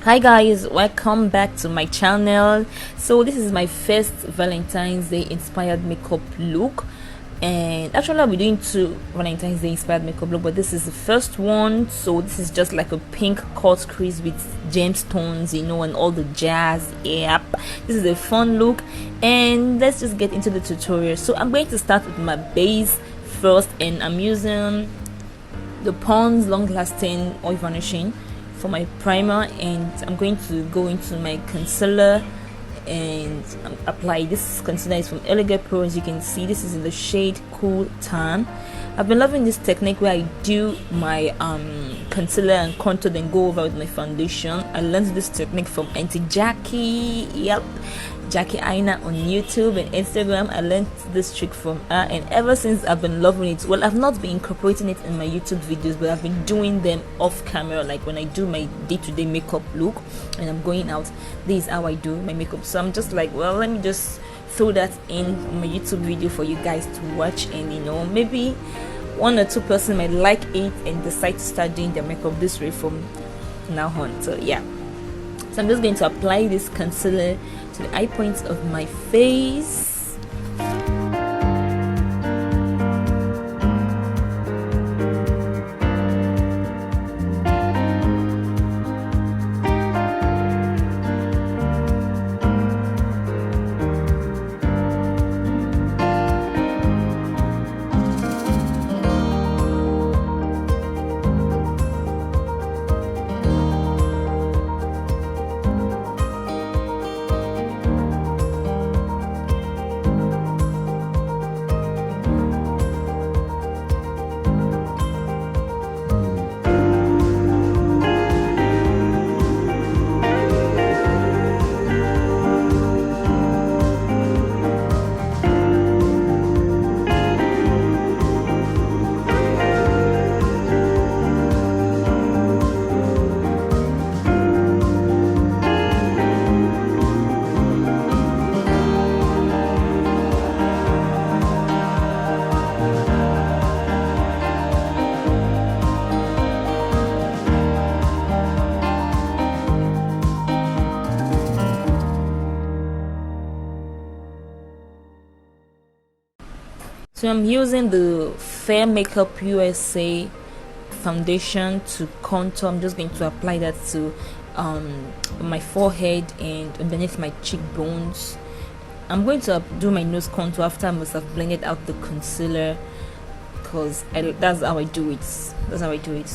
Hi guys, welcome back to my channel. So this is my first Valentine's Day inspired makeup look, and actually I'll be doing two Valentine's Day inspired makeup look, but this is the first one. So this is just like a pink cut crease with gemstones, and all the jazz. Yep, this is a fun look, and let's just get into the tutorial. So I'm going to start with my base first, and I'm using the Pons long lasting oil varnishing for my primer, and I'm going to go into my concealer and apply. This concealer is from Elega Pro. As you can see, this is in the shade Cool Tan. I've been loving this technique where I do my concealer and contour, then go over with my foundation. I learned this technique from Auntie Jackie. Yep, Jackie Aina on YouTube and Instagram. I learned this trick from her, and ever since I've been loving it. Well, I've not been incorporating it in my YouTube videos, but I've been doing them off camera, like when I do my day-to-day makeup look and I'm going out. This is how I do my makeup. So I'm just like, well, let me just throw that in my YouTube video for you guys to watch, and maybe one or two person might like it and decide to start doing their makeup this way from now on. So yeah, so I'm just going to apply this concealer to the eye points of my face. So I'm using the Fair Makeup USA foundation to contour. I'm just going to apply that to my forehead and beneath my cheekbones. I'm going to do my nose contour after I must have blended out the concealer, because that's how I do it. That's how I do it.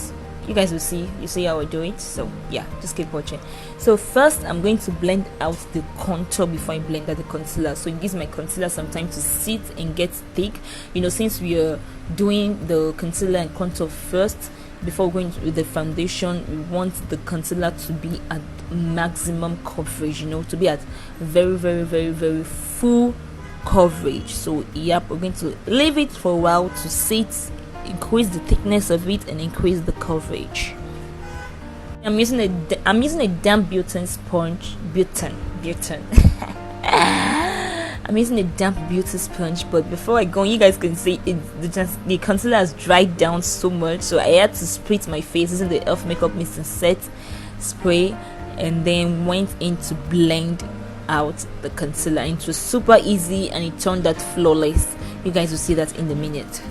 You guys will see. You see how I do it. So yeah, just keep watching. So first I'm going to blend out the contour before I blend out the concealer, so it gives my concealer some time to sit and get thick. Since we are doing the concealer and contour first before going with the foundation, we want the concealer to be at maximum coverage, to be at very full coverage. So yep, we're going to leave it for a while to sit, increase the thickness of it and increase the coverage. I'm using a damp butane sponge. I'm using a damp beauty sponge, but before I go, you guys can see the concealer has dried down so much, so I had to spritz my face using the Elf Makeup Mist and Set spray, and then went in to blend out the concealer. And it was super easy and it turned out flawless. You guys will see that in a minute.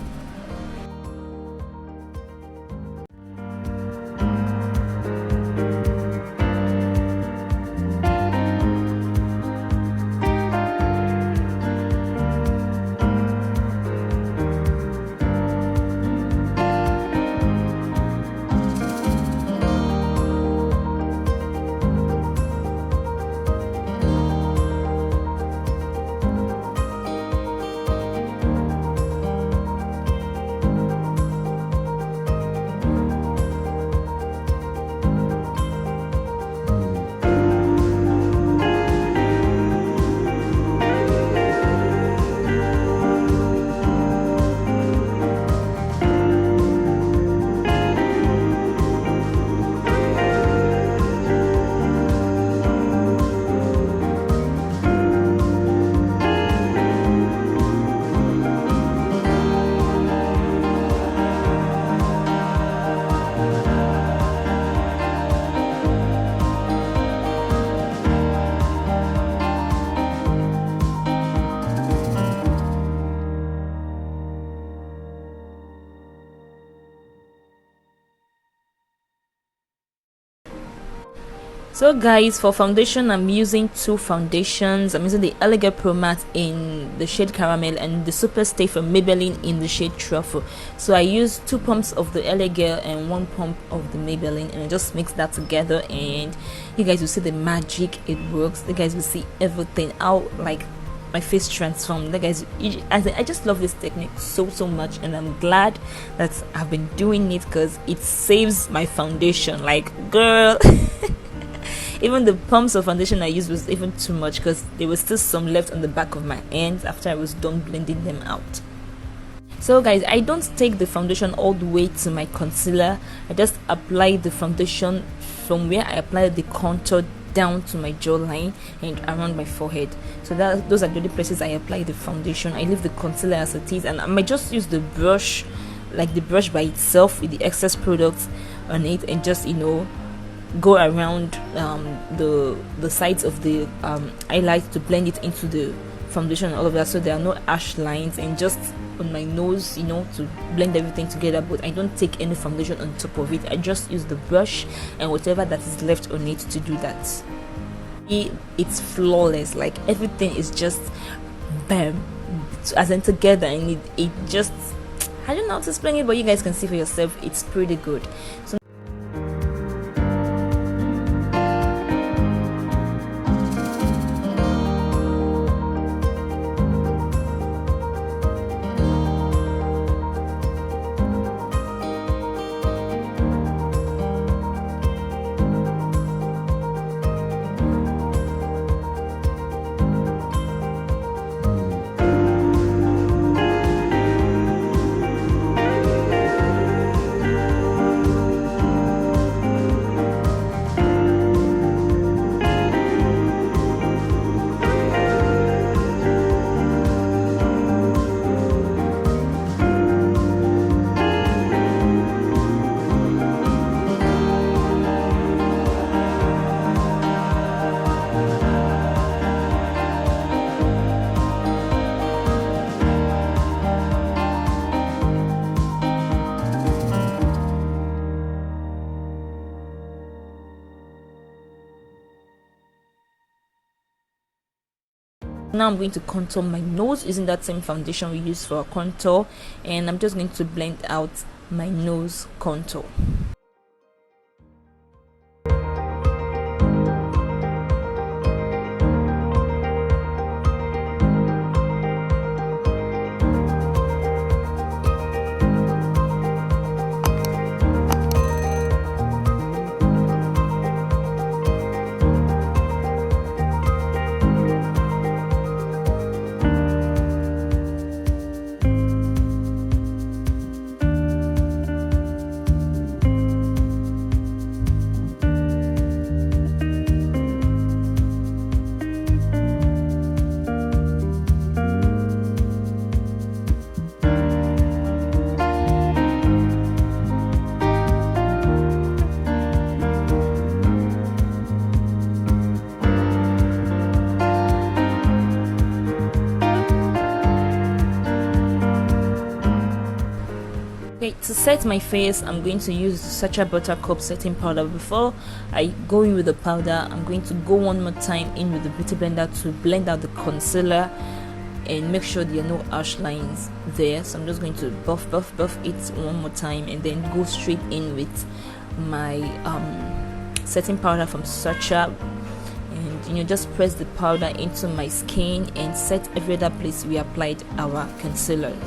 So guys, for foundation, I'm using two foundations. I'm using the Elega Pro Matte in the shade Caramel and the Superstay from Maybelline in the shade Truffle. So I use 2 pumps of the Elega and 1 pump of the Maybelline, and I just mix that together, and you guys will see the magic. It works. You guys will see everything, how like my face transformed. You guys, I just love this technique so much, and I'm glad that I've been doing it because it saves my foundation. Like, girl. Even the pumps of foundation I used was even too much because there was still some left on the back of my hands after I was done blending them out. So guys, I don't take the foundation all the way to my concealer. I just apply the foundation from where I applied the contour down to my jawline and around my forehead. So those are the only places I apply the foundation. I leave the concealer as it is, and I might just use the brush, like the brush by itself with the excess products on it, and just, you know, go around the sides of the highlight to blend it into the foundation and all of that, so there are no harsh lines, and just on my nose, you know, to blend everything together. But I don't take any foundation on top of it. I just use the brush and whatever that is left on it to do that. It's flawless. Like, everything is just bam, as in together, and it just, I don't know how to explain it, but you guys can see for yourself. It's pretty good. So now I'm going to contour my nose using that same foundation we used for a contour, and I'm just going to blend out my nose contour. Okay, to set my face, I'm going to use the Sacha Buttercup setting powder. Before I go in with the powder, I'm going to go one more time in with the beauty blender to blend out the concealer and make sure there are no harsh lines there. So I'm just going to buff it one more time, and then go straight in with my setting powder from Sacha, and, you know, just press the powder into my skin and set every other place we applied our concealer.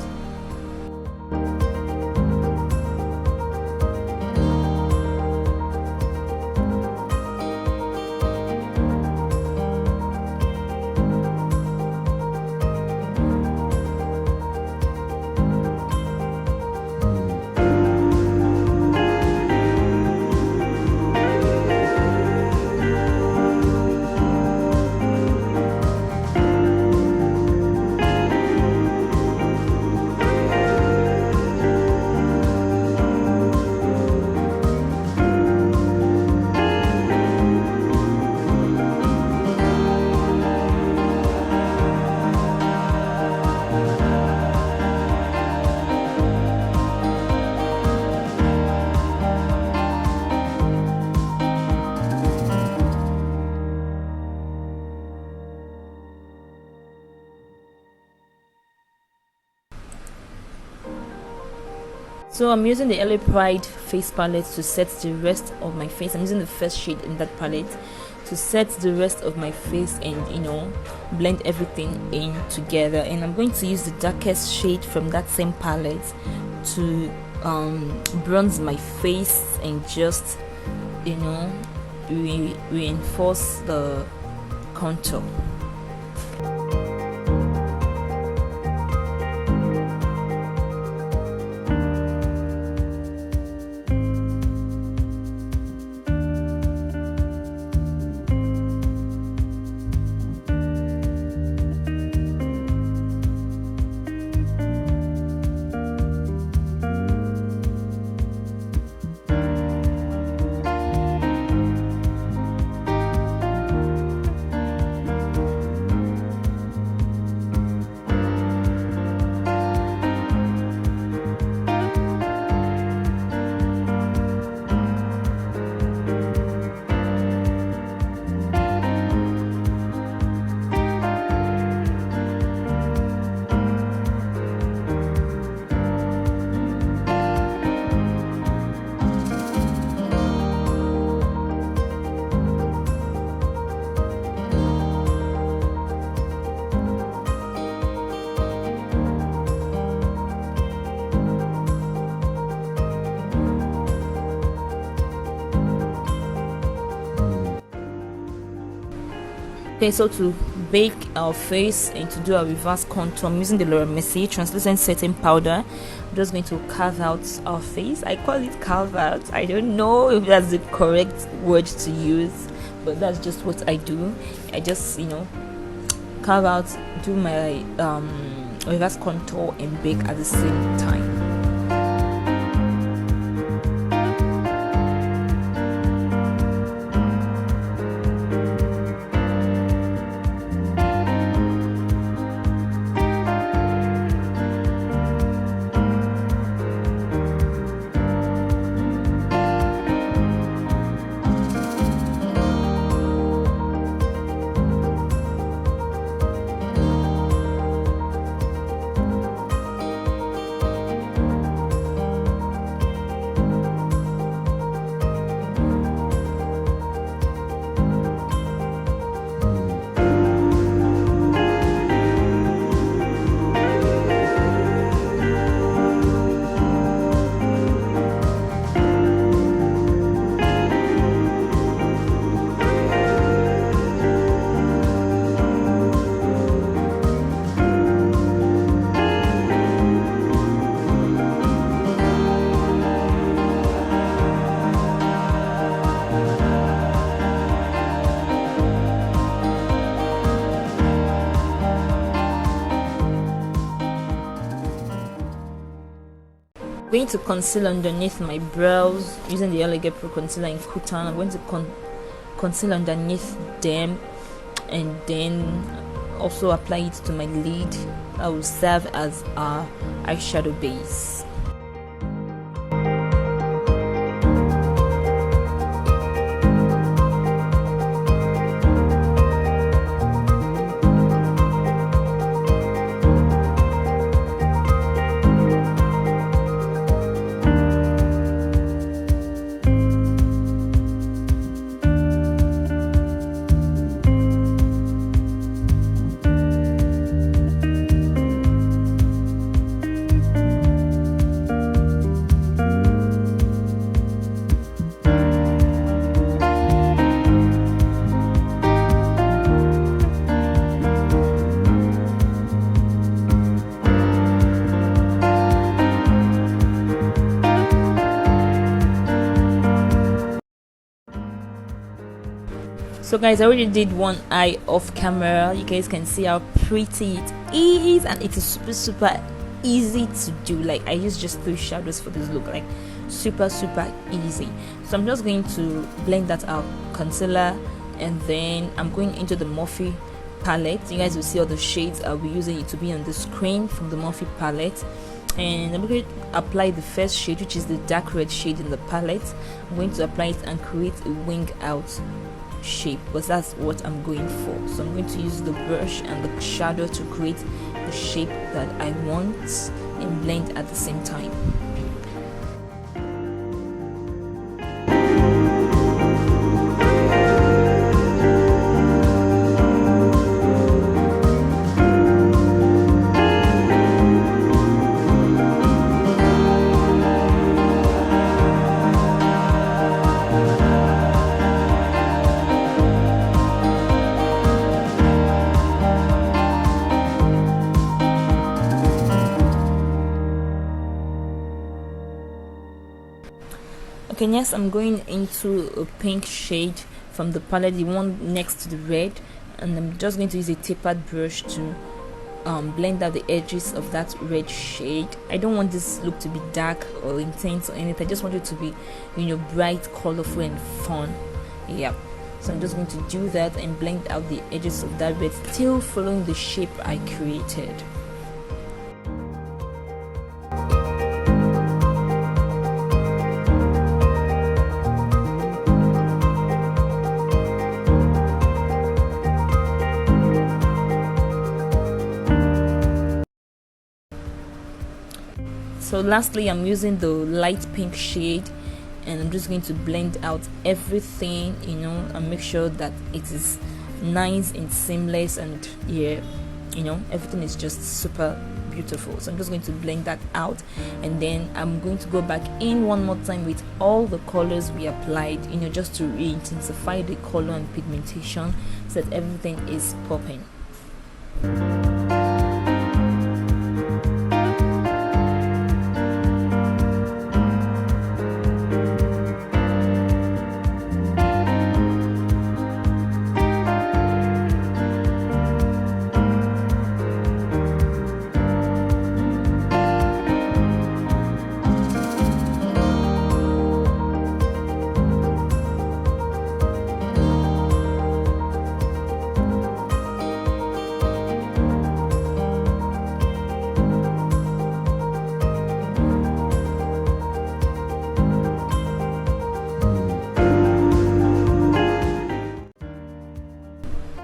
So I'm using the LA Pride face palette to set the rest of my face. I'm using the first shade in that palette to set the rest of my face and, you know, blend everything in together. And I'm going to use the darkest shade from that same palette to bronze my face and just, you know, reinforce the contour. Okay, so to bake our face and to do a reverse contour, I'm using the Mercier translucent setting powder. I'm just going to carve out our face. I call it carve out. I don't know if that's the correct word to use, but that's just what I do. I just, you know, carve out, do my reverse contour and bake at the same time. I'm going to conceal underneath my brows using the Elega Pro Concealer in Cotton. I'm going to conceal underneath them and then also apply it to my lid. I will serve as our eyeshadow base. So guys, I already did one eye off camera. You guys can see how pretty it is, and it is super easy to do. Like, I use just 3 shadows for this look, like super easy. So I'm just going to blend that out, concealer, and then I'm going into the Morphe palette. You guys will see all the shades I'll be using. It to be on the screen from the Morphe palette. And I'm going to apply the first shade, which is the dark red shade in the palette. I'm going to apply it and create a wing out shape, because that's what I'm going for. So I'm going to use the brush and the shadow to create the shape that I want and blend at the same time. Okay, next I'm going into a pink shade from the palette, the one next to the red, and I'm just going to use a tapered brush to blend out the edges of that red shade. I don't want this look to be dark or intense or anything. I just want it to be, bright, colorful, and fun. Yeah, so I'm just going to do that and blend out the edges of that red, still following the shape I created. So lastly, I'm using the light pink shade, and I'm just going to blend out everything, and make sure that it is nice and seamless, and everything is just super beautiful. So I'm just going to blend that out, and then I'm going to go back in one more time with all the colors we applied, just to re-intensify the color and pigmentation so that everything is popping.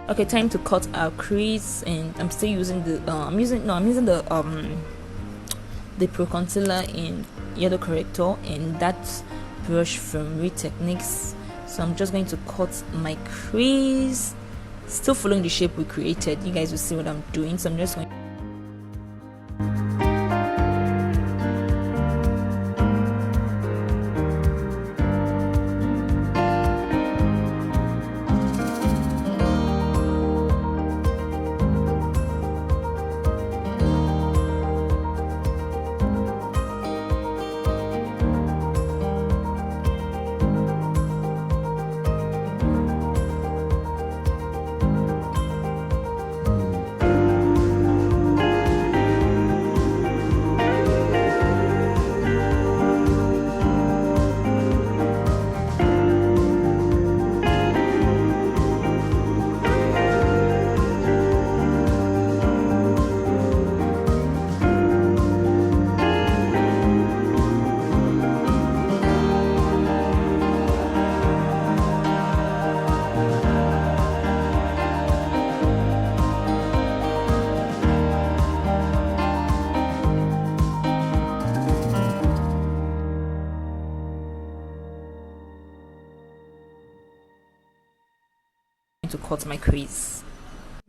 Okay, time to cut our crease, and I'm still using the I'm using the Pro Concealer in Yellow Corrector and that brush from Real Techniques. So I'm just going to cut my crease, still following the shape we created. You guys will see what I'm doing. So I'm just going to cut my crease.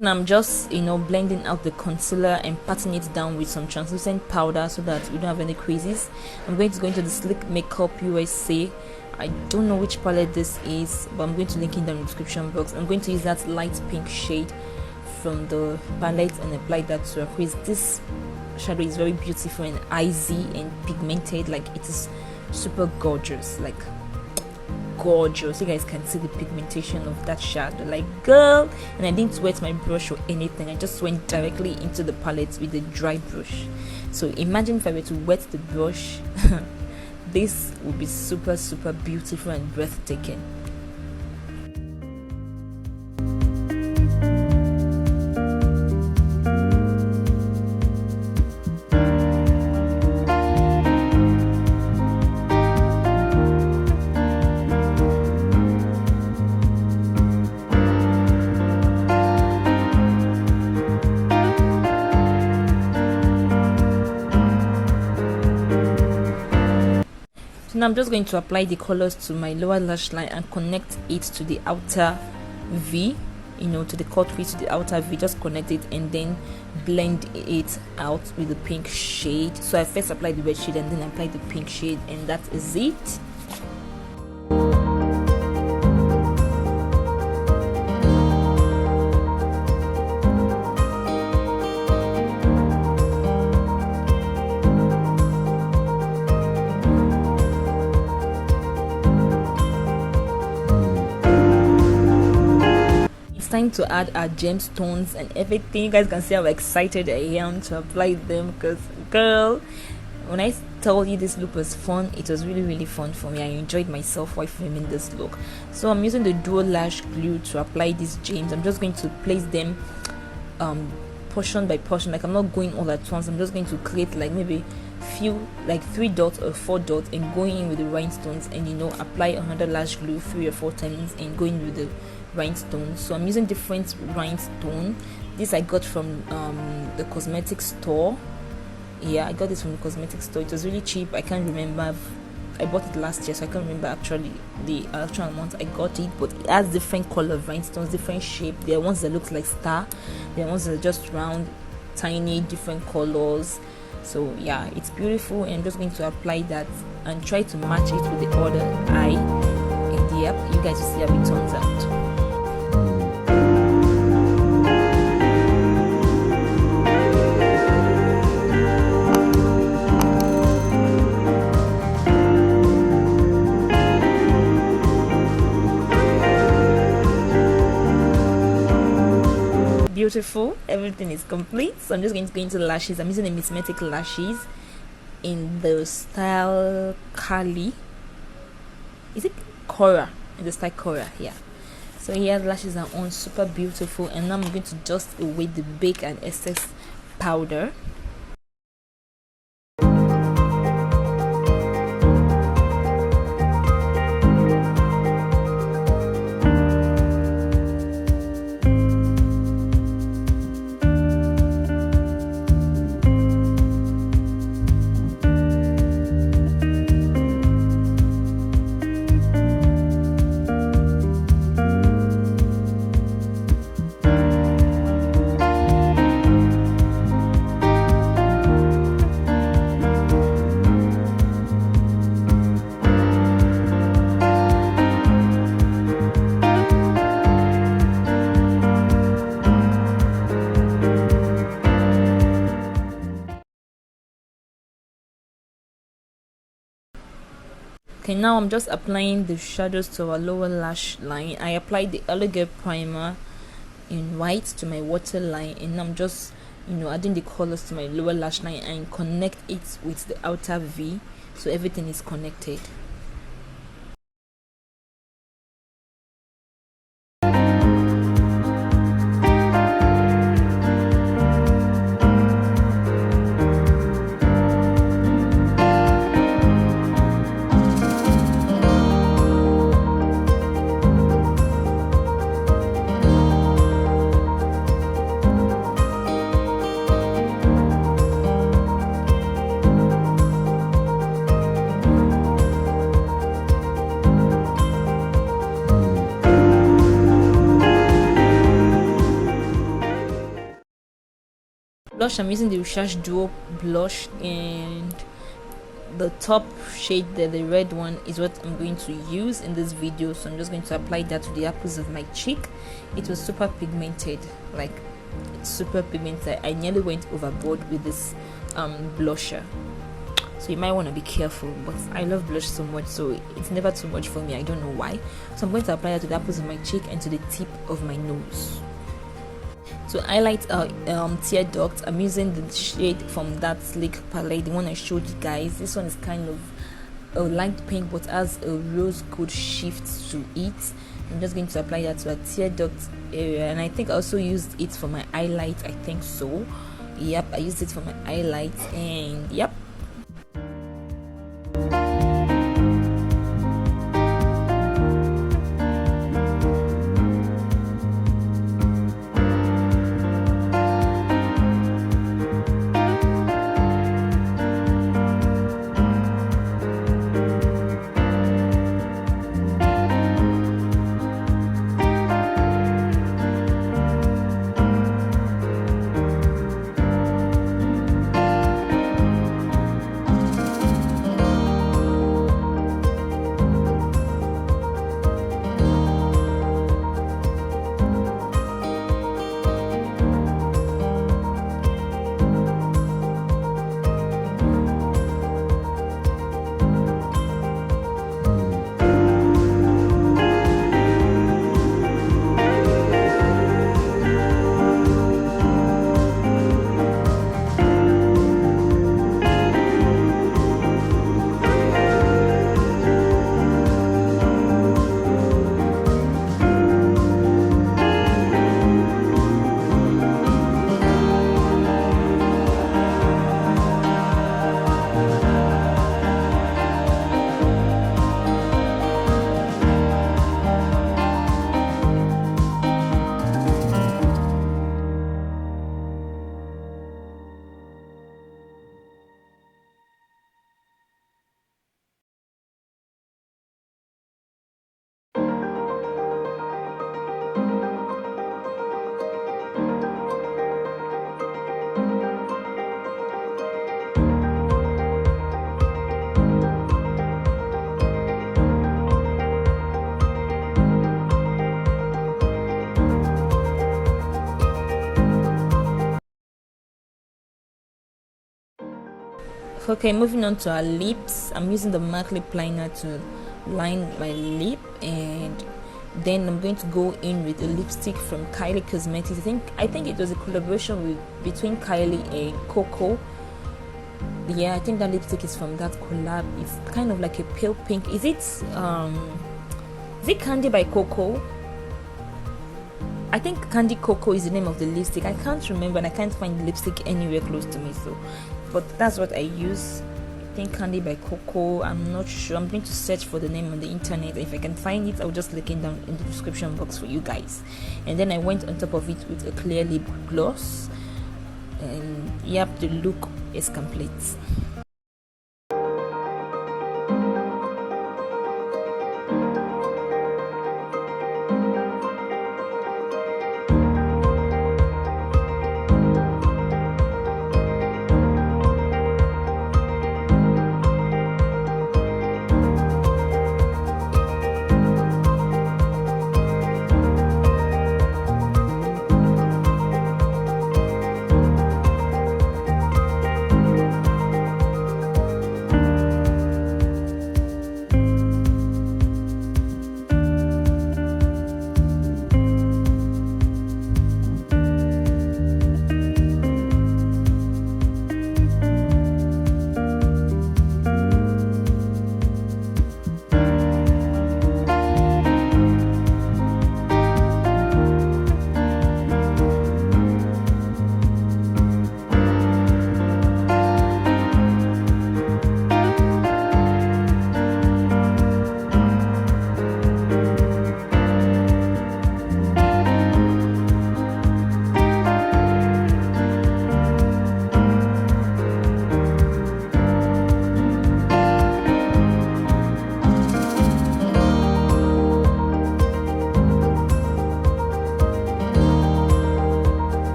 Now I'm just blending out the concealer and patting it down with some translucent powder so that we don't have any creases. I'm going to go into the Sleek Makeup USA. I don't know which palette this is, but I'm going to link it down in the description box. I'm going to use that light pink shade from the palette and apply that to our crease. This shadow is very beautiful and icy and pigmented. Like, it is super gorgeous, like gorgeous. You guys can see the pigmentation of that shadow, like, girl. And I didn't wet my brush or anything. I just went directly into the palette with a dry brush. So imagine if I were to wet the brush this would be super beautiful and breathtaking. Now I'm just going to apply the colors to my lower lash line and connect it to the outer V, to the cut crease, to the outer V. Just connect it and then blend it out with the pink shade. So I first apply the red shade and then apply the pink shade, and that is it. time to add our gemstones and everything. You guys can see how excited I am to apply them, because girl, when I told you this look was fun, it was really fun for me. I enjoyed myself while filming this look. So I'm using the dual lash glue to apply these gems. I'm just going to place them portion by portion. Like, I'm not going all at once. I'm just going to create like maybe few, like 3 dots or 4 dots, and going in with the rhinestones, and apply another lash glue 3 or 4 times and going with the rhinestones. So I'm using different rhinestone. This I got from the cosmetic store. Yeah, I got this from the cosmetic store. It was really cheap. I can't remember, I bought it last year, so I can't remember actually the actual amount I got it, but it has different color rhinestones, different shape. There are ones that look like star, there are ones that are just round, tiny, different colors. So yeah, it's beautiful, and I'm just going to apply that and try to match it with the other eye, and yep, you guys will see how it turns out. Beautiful, everything is complete. So I'm just going to go into the lashes. I'm using the msmetics lashes in the style KYLIE. Is it CORA? In the style CORA, yeah. So here the lashes are on, super beautiful, and now I'm going to dust away the bake and excess powder. Okay, now I'm just applying the shadows to our lower lash line. I applied the elega primer in white to my waterline, and I'm just adding the colors to my lower lash line and connect it with the outer V, so everything is connected. Blush, I'm using the Ushas Duo blush, and the top shade there, the red one, is what I'm going to use in this video. So I'm just going to apply that to the apples of my cheek. It was super pigmented, like it's super pigmented. I nearly went overboard with this blusher, so you might want to be careful, but I love blush so much, so it's never too much for me. I don't know why. So I'm going to apply that to the apples of my cheek and to the tip of my nose. To highlight tear duct, I'm using the shade from that sleek palette, the one I showed you guys. This one is kind of a light pink but has a rose gold shift to it. I'm just going to apply that to a tear duct area, and I think I also used it for my highlight. I think so. Yep, I used it for my highlight, and yep. Okay, moving on to our lips. I'm using the MAC lip liner to line my lip, and then I'm going to go in with a lipstick from KYLIE Cosmetics. I think it was a collaboration between KYLIE and Koko. Yeah, I think that lipstick is from that collab. It's kind of like a pale pink. Is it Candy by Koko? I think Candy Coco is the name of the lipstick. I can't remember, and I can't find lipstick anywhere close to me, so but that's what I use. I think Candy by Koko. I'm not sure. I'm going to search for the name on the internet. If I can find it, I'll just link it down in the description box for you guys. And then I went on top of it with a clear lip gloss, and yep, the look is complete.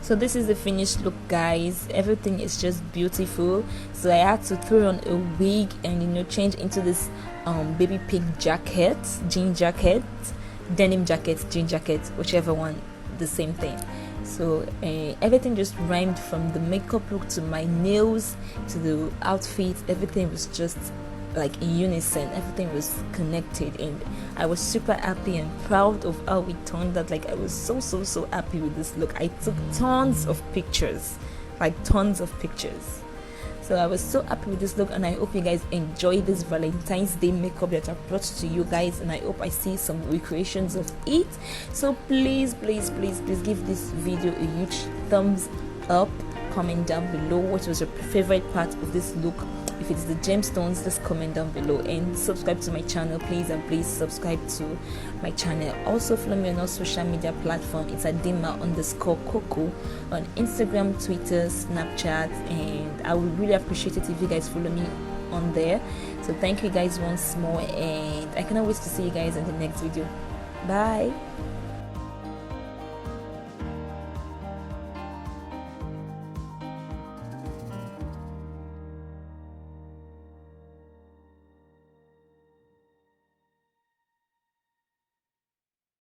So this is the finished look, guys. Everything is just beautiful. So I had to throw on a wig and change into this baby pink jacket, jean jacket, denim jacket, jean jacket, whichever one, the same thing. So everything just rhymed, from the makeup look to my nails to the outfit. Everything was just like in unison. Everything was connected, and I was super happy and proud of how it turned out. Like, I was so happy with this look. I took tons of pictures. So I was so happy with this look, and I hope you guys enjoy this Valentine's Day makeup that I brought to you guys, and I hope I see some recreations of it. So please give this video a huge thumbs up. Comment down below what was your favorite part of this look. If it's the gemstones, just comment down below, and subscribe to my channel, please, and please subscribe to my channel. Also follow me on all social media platforms. It's at Dinmacoco on Instagram, Twitter, Snapchat, and I would really appreciate it if you guys follow me on there. So thank you guys once more, and I cannot wait to see you guys in the next video. Bye.